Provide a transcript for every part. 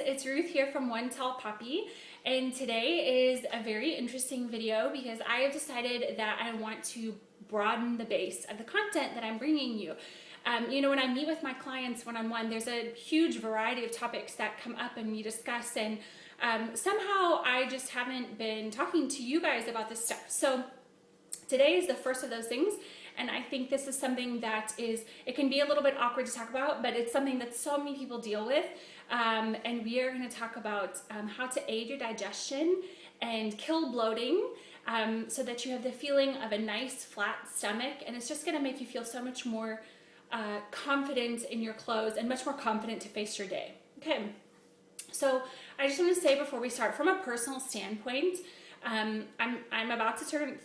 it's Ruth here from One Tall Puppy, and today is a very interesting video because I have decided that I want to broaden the base of the content that I'm bringing you. When I meet with my clients one-on-one, there's a huge variety of topics that come up and we discuss, and somehow I just haven't been talking to you guys about this stuff. So today is the first of those things, and I think this is something that it can be a little bit awkward to talk about, but it's something that so many people deal with. And we are going to talk about how to aid your digestion and kill bloating, so that you have the feeling of a nice flat stomach, and it's just going to make you feel so much more confident in your clothes and much more confident to face your day. Okay, so I just want to say before we start, from a personal standpoint, I'm about to turn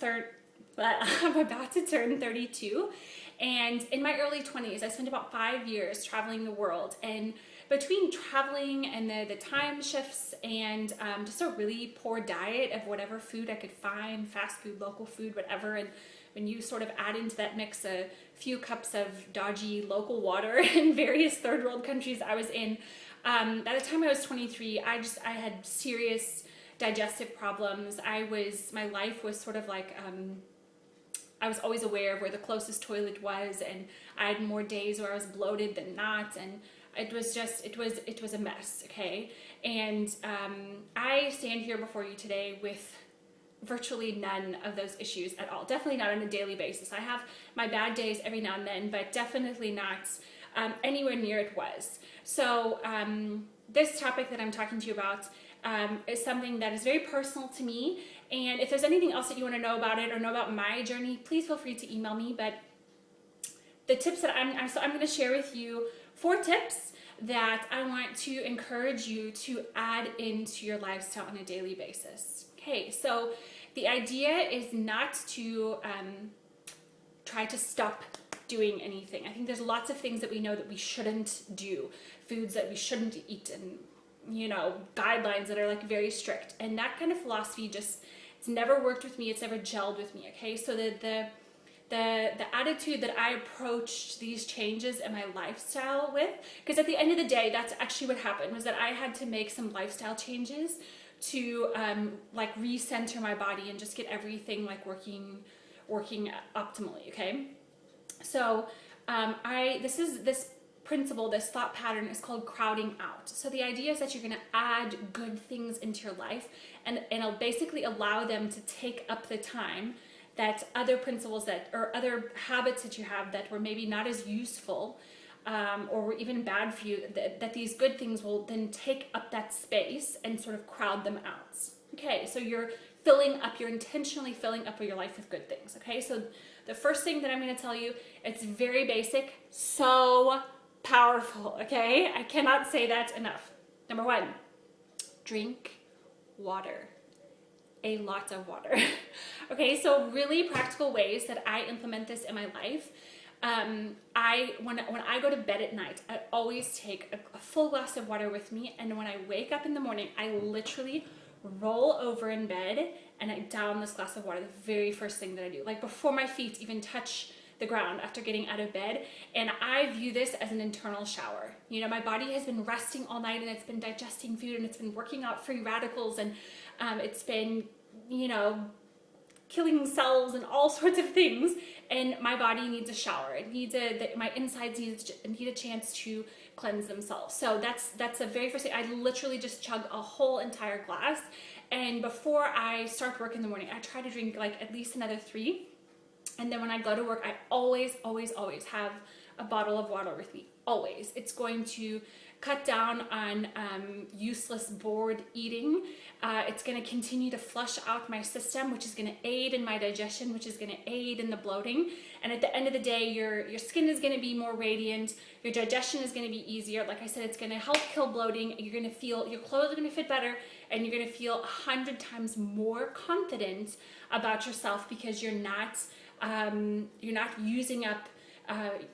32, and in my early 20s, I spent about 5 years traveling the world, and between traveling and the time shifts and just a really poor diet of whatever food I could find, fast food, local food, whatever, and when you sort of add into that mix a few cups of dodgy local water in various third world countries I was in, by the time I was 23, I had serious digestive problems. My life was sort of like, I was always aware of where the closest toilet was, and I had more days where I was bloated than not, and it was a mess, okay? And I stand here before you today with virtually none of those issues at all. Definitely not on a daily basis. I have my bad days every now and then, but definitely not anywhere near it was. So this topic that I'm talking to you about is something that is very personal to me, and if there's anything else that you want to know about it or know about my journey, please feel free to email me. But the tips that I'm going to share with you 4 tips that I want to encourage you to add into your lifestyle on a daily basis. Okay, so the idea is not to try to stop doing anything. I think there's lots of things that we know that we shouldn't do, foods that we shouldn't eat, and guidelines that are like very strict. And that kind of philosophy it's never worked with me. It's never gelled with me. Okay, so the attitude that I approached these changes in my lifestyle with, because at the end of the day, that's actually what happened, was that I had to make some lifestyle changes to like recenter my body and just get everything like working optimally. Okay, so this principle, this thought pattern is called crowding out. So the idea is that you're going to add good things into your life, and it'll basically allow them to take up the time that other principles or other habits that you have that were maybe not as useful or were even bad for you, that these good things will then take up that space and sort of crowd them out. Okay, so you're intentionally filling up your life with good things. Okay, so the first thing that I'm going to tell you, it's very basic, so powerful. Okay, I cannot say that enough. Number 1, drink water. A lot of water. Okay, so really practical ways that I implement this in my life. When I go to bed at night, I always take a full glass of water with me, and when I wake up in the morning, I literally roll over in bed and I down this glass of water, the very first thing that I do, like before my feet even touch the ground after getting out of bed. And I view this as an internal shower. My body has been resting all night, and it's been digesting food, and it's been working out free radicals, and it's been killing cells and all sorts of things, and my body needs a shower. It needs my insides need a chance to cleanse themselves. So that's the very first thing. I literally just chug a whole entire glass, and before I start work in the morning, I try to drink like at least another 3. And then when I go to work, I always have a bottle of water with me. Always. It's going to cut down on useless bored eating. It's going to continue to flush out my system, which is going to aid in my digestion, which is going to aid in the bloating. And at the end of the day, your skin is going to be more radiant. Your digestion is going to be easier. Like I said, it's going to help kill bloating. You're going to feel, your clothes are going to fit better, and you're going to feel 100 times more confident about yourself, because you're not using up,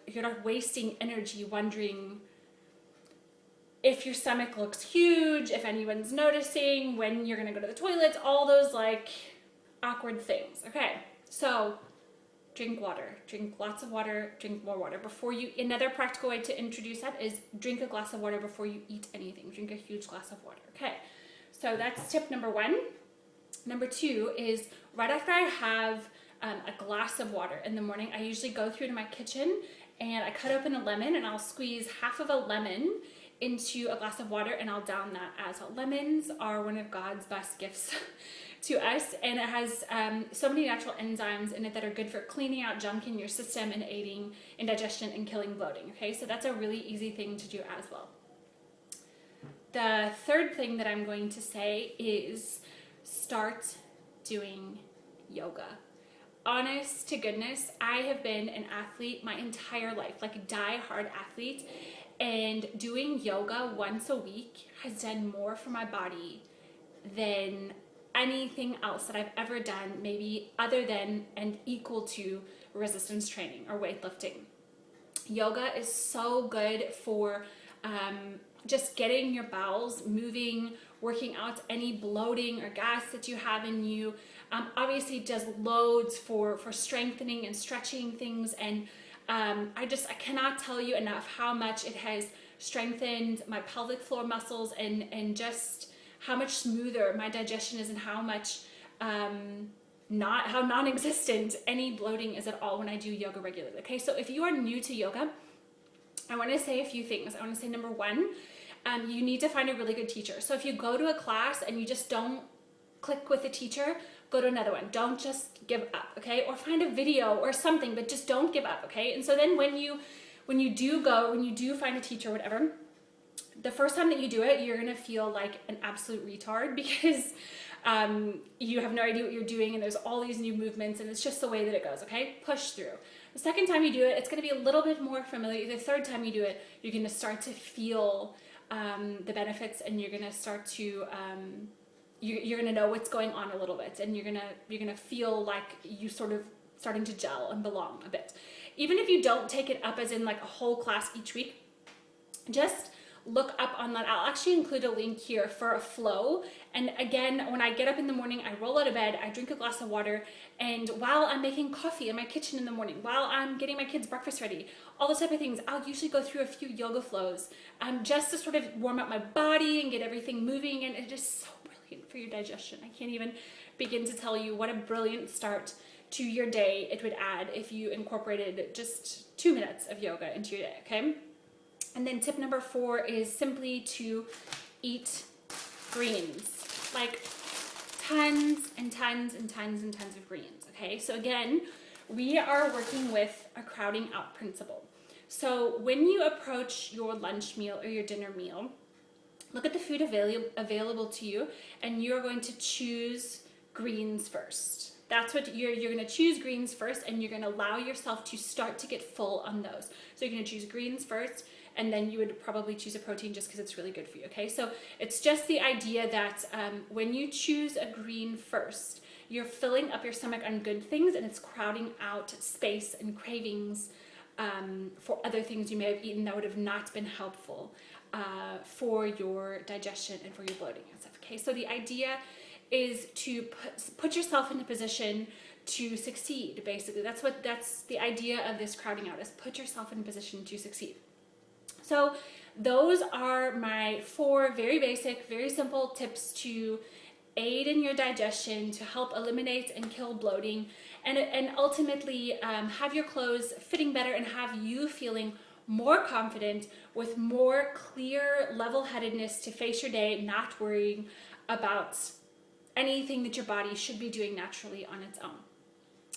you're not wasting energy wondering if your stomach looks huge, if anyone's noticing, when you're gonna go to the toilet, all those like awkward things. Okay, so drink water, drink lots of water, drink more water. Another practical way to introduce that is drink a glass of water before you eat anything. Drink a huge glass of water, okay? So that's tip number 1. Number 2 is right after I have a glass of water in the morning, I usually go through to my kitchen and I cut open a lemon and I'll squeeze half of a lemon into a glass of water and I'll down that as well. Lemons are one of God's best gifts to us, and it has so many natural enzymes in it that are good for cleaning out junk in your system and aiding in digestion and killing bloating, okay? So that's a really easy thing to do as well. The third thing that I'm going to say is start doing yoga. Honest to goodness, I have been an athlete my entire life, like a die-hard athlete, and doing yoga once a week has done more for my body than anything else that I've ever done, maybe other than and equal to resistance training or weightlifting. Yoga is so good for just getting your bowels moving, working out any bloating or gas that you have in you. Obviously it does loads for strengthening and stretching things, and I cannot tell you enough how much it has strengthened my pelvic floor muscles and just how much smoother my digestion is, and how much how non-existent any bloating is at all when I do yoga regularly. Okay, so if you are new to yoga, I want to say a few things. I want to say number 1, you need to find a really good teacher. So if you go to a class and you just don't click with the teacher, go to another one. Don't just give up, okay? Or find a video or something, but just don't give up, okay? And so then when you do find a teacher or whatever, the first time that you do it, you're gonna feel like an absolute retard because you have no idea what you're doing and there's all these new movements and it's just the way that it goes, okay? Push through. The second time you do it, it's gonna be a little bit more familiar. The third time you do it, you're gonna start to feel the benefits, and you're gonna start to you're gonna know what's going on a little bit, and you're gonna feel like you sort of starting to gel and belong a bit. Even if you don't take it up as in like a whole class each week, just look up on that. I'll actually include a link here for a flow. And again, when I get up in the morning, I roll out of bed, I drink a glass of water, and while I'm making coffee in my kitchen in the morning, while I'm getting my kids breakfast ready, all those type of things, I'll usually go through a few yoga flows just to sort of warm up my body and get everything moving, and it is so brilliant for your digestion. I can't even begin to tell you what a brilliant start to your day it would add if you incorporated just 2 minutes of yoga into your day, okay? And then tip number 4 is simply to eat greens, like tons and tons and tons and tons of greens, okay? So again, we are working with a crowding out principle. So when you approach your lunch meal or your dinner meal, look at the food available to you, and you're going to choose greens first. That's what you're going to choose greens first, and you're going to allow yourself to start to get full on those. So you're going to choose greens first, and then you would probably choose a protein just because it's really good for you, okay? So it's just the idea that when you choose a green first, you're filling up your stomach on good things, and it's crowding out space and cravings for other things you may have eaten that would have not been helpful for your digestion and for your bloating and stuff, okay? So the idea is to put yourself in a position to succeed, basically. That's the idea of this crowding out, is put yourself in a position to succeed. So those are my 4 very basic, very simple tips to aid in your digestion, to help eliminate and kill bloating, and ultimately have your clothes fitting better and have you feeling more confident with more clear level-headedness to face your day, not worrying about anything that your body should be doing naturally on its own.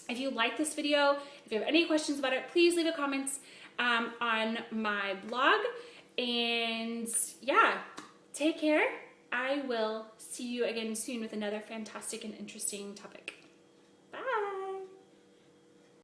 If you like this video, if you have any questions about it, please leave a comment on my blog. And yeah, take care. I will see you again soon with another fantastic and interesting topic.